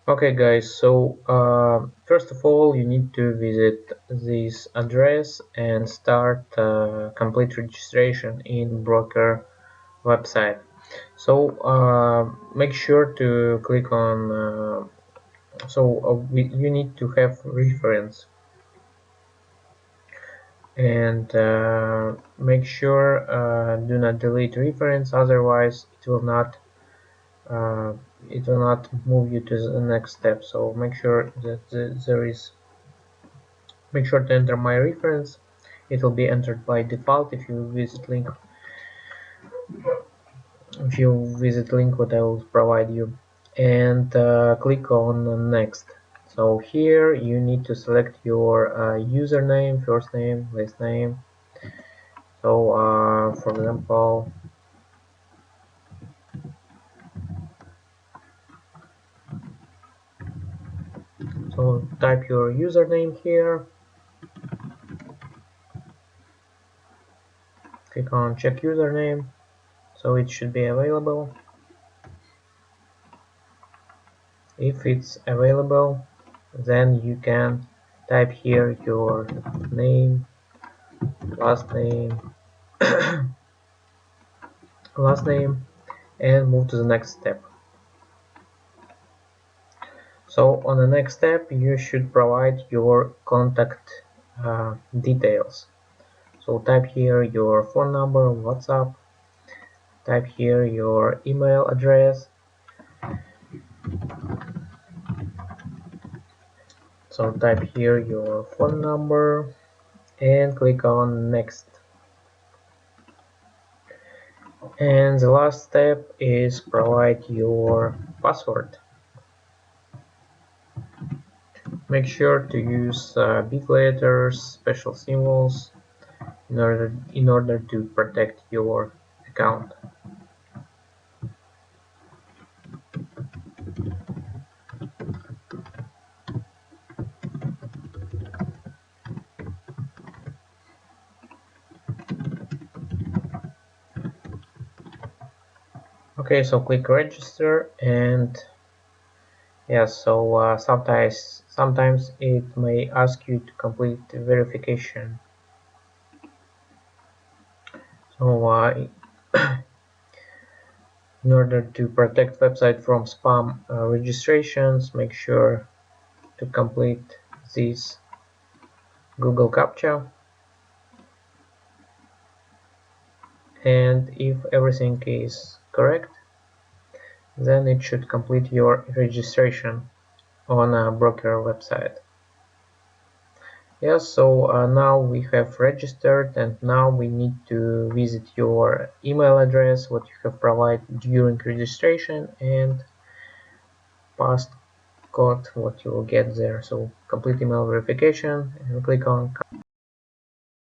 Okay guys, so first of all you need to visit this address and start complete registration in broker website. So make sure to click on you need to have reference, and make sure do not delete reference, otherwise uh, it will not move you to the next step. So make sure that make sure to enter my reference. It will be entered by default if you visit link what I will provide you, and click on next. So here you need to select your username, first name, last name. So for example, so type your username here, click on check username, so it should be available. If it's available, then you can type here your name, last name, last name, and move to the next step. So on the next step you should provide your contact details. So type here your phone number, WhatsApp, type here your email address. So type here your phone number and click on next. And the last step is provide your password. Make sure to use big letters, special symbols in order to protect your account. Okay, so click register, and yes, so sometimes it may ask you to complete verification. So in order to protect website from spam registrations, make sure to complete this Google CAPTCHA, and if everything is correct, then it should complete your registration on a broker website. Yes, so now we have registered, and now we need to visit your email address what you have provided during registration, and passcode what you will get there. So complete email verification and click on